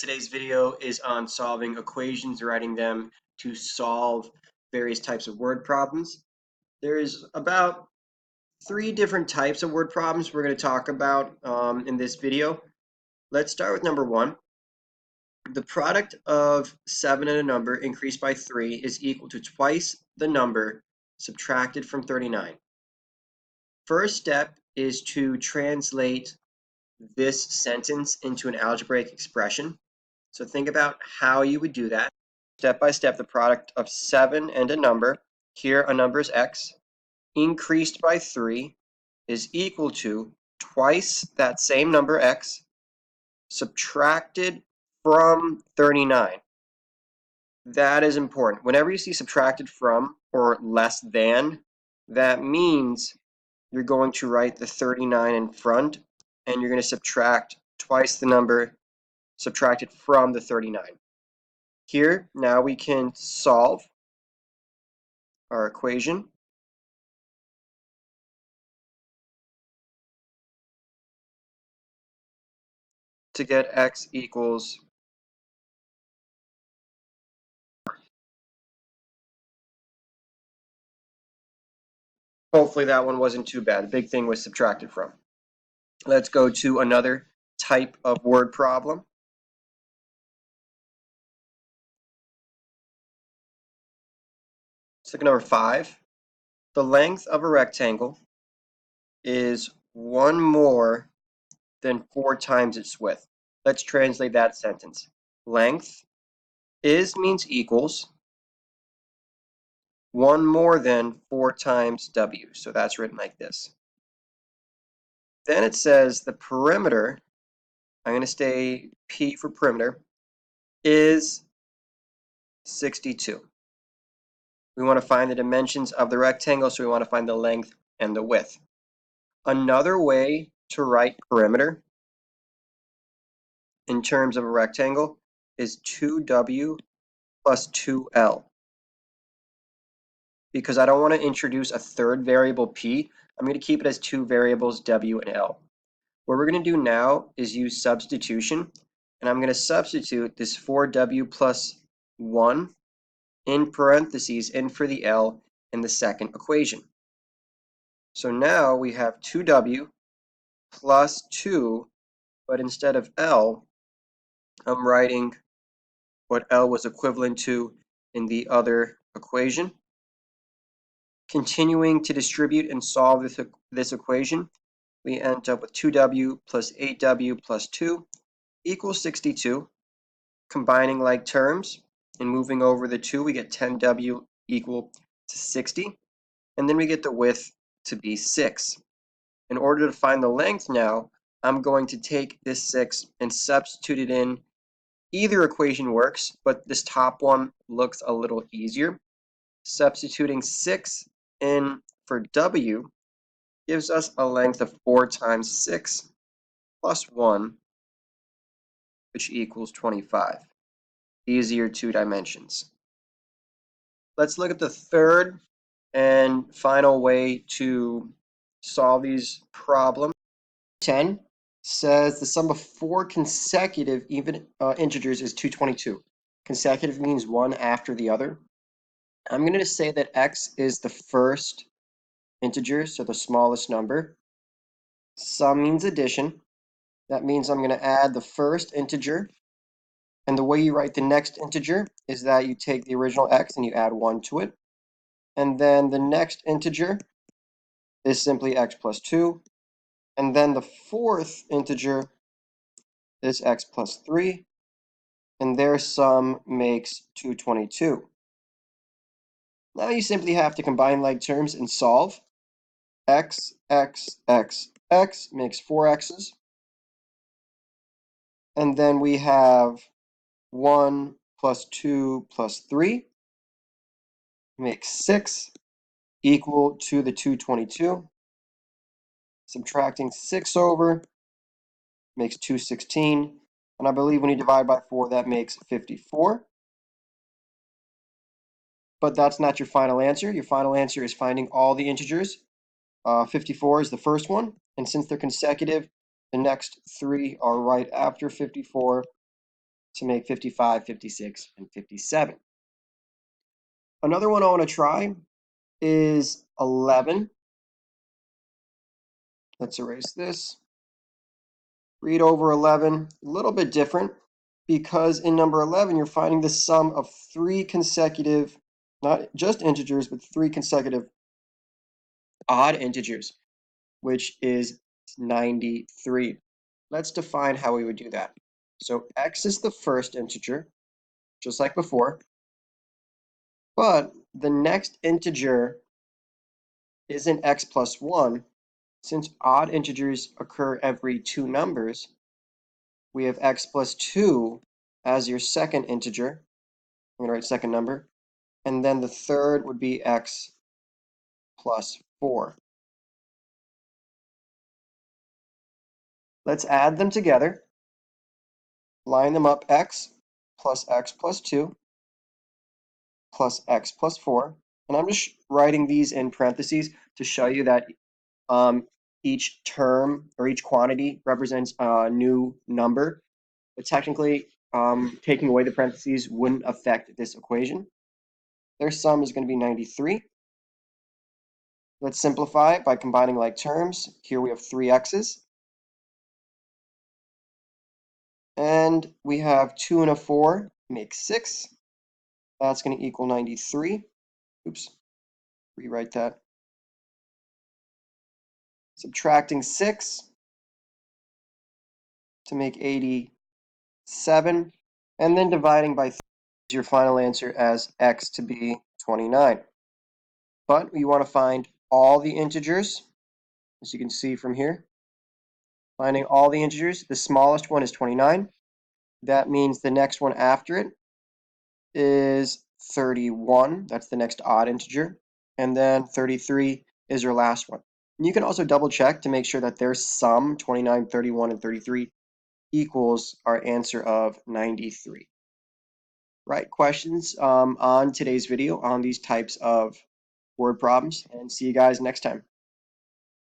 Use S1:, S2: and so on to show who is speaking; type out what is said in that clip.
S1: Today's video is on solving equations, writing them to solve various types of word problems. There's about 3 different types of word problems we're going to talk about in this video. Let's start with number 1. The product of 7 and a number increased by 3 is equal to twice the number subtracted from 39. First step is to translate this sentence into an algebraic expression. So think about how you would do that. Step by step, the product of 7 and a number, here a number is x, increased by 3 is equal to twice that same number x subtracted from 39. That is important. Whenever you see subtracted from or less than, that means you're going to write the 39 in front and you're going to subtract twice the number subtracted from the 39. Here, now we can solve our equation. To get x equals hopefully that one wasn't too bad. The big thing was subtracted from. Let's go to another type of word problem. Let's look at number 5. The length of a rectangle is 1 more than 4 times its width. Let's translate that sentence. Length is means equals 1 more than 4 times w. So that's written like this. Then it says the perimeter, I'm going to say P for perimeter, is 62. We want to find the dimensions of the rectangle, so we want to find the length and the width. Another way to write perimeter in terms of a rectangle is 2w plus 2l. Because I don't want to introduce a third variable p, I'm going to keep it as 2 variables w and l. What we're going to do now is use substitution, and I'm going to substitute this 4w plus 1 in parentheses in for the l in the second equation. So now we have 2w plus 2, but instead of l, I'm writing what l was equivalent to in the other equation. Continuing to distribute and solve this equation, we end up with 2w plus 8w plus 2 equals 62. Combining like terms and moving over the 2, we get 10w equal to 60. And then we get the width to be 6. In order to find the length now, I'm going to take this 6 and substitute it in. Either equation works, but this top one looks a little easier. Substituting 6 in for w gives us a length of 4 times 6 plus 1, which equals 25. Easier 2 dimensions. Let's look at the third and final way to solve these problems. 10 says the sum of 4 consecutive even integers is 222. Consecutive means one after the other. I'm going to say that x is the first integer, so the smallest number. Sum means addition. That means I'm going to add the first integer. And the way you write the next integer is that you take the original x and you add 1 to it. And then the next integer is simply x plus 2. And then the fourth integer is x plus 3. And their sum makes 222. Now you simply have to combine like terms and solve. X, x, x, x makes 4 x's. And then we have 1 plus 2 plus 3 makes 6 equal to the 222. Subtracting 6 over makes 216. And I believe when you divide by 4, that makes 54. But that's not your final answer. Your final answer is finding all the integers. 54 is the first one. And since they're consecutive, the next 3 are right after 54. to make 55, 56, and 57. Another one I want to try is 11. Let's erase this. Read over 11, a little bit different, because in number 11, you're finding the sum of three consecutive, not just integers, but three consecutive odd integers, which is 93. Let's define how we would do that. So x is the first integer, just like before, but the next integer isn't x plus 1. Since odd integers occur every two numbers, we have x plus 2 as your second integer. I'm going to write second number. And then the third would be x plus 4. Let's add them together. Line them up, x plus 2 plus x plus 4. And I'm just writing these in parentheses to show you that each term or each quantity represents a new number. But technically, taking away the parentheses wouldn't affect this equation. Their sum is going to be 93. Let's simplify it by combining like terms. Here we have 3 x's. And we have 2 and a 4 makes 6. That's going to equal 93. Oops, rewrite that. Subtracting 6 to make 87. And then dividing by 3 is your final answer as x to be 29. But we want to find all the integers, as you can see from here. Finding all the integers, the smallest one is 29. That means the next one after it is 31. That's the next odd integer. And then 33 is your last one. And you can also double check to make sure that their sum, 29, 31, and 33, equals our answer of 93. Right, questions on today's video on these types of word problems, and see you guys next time.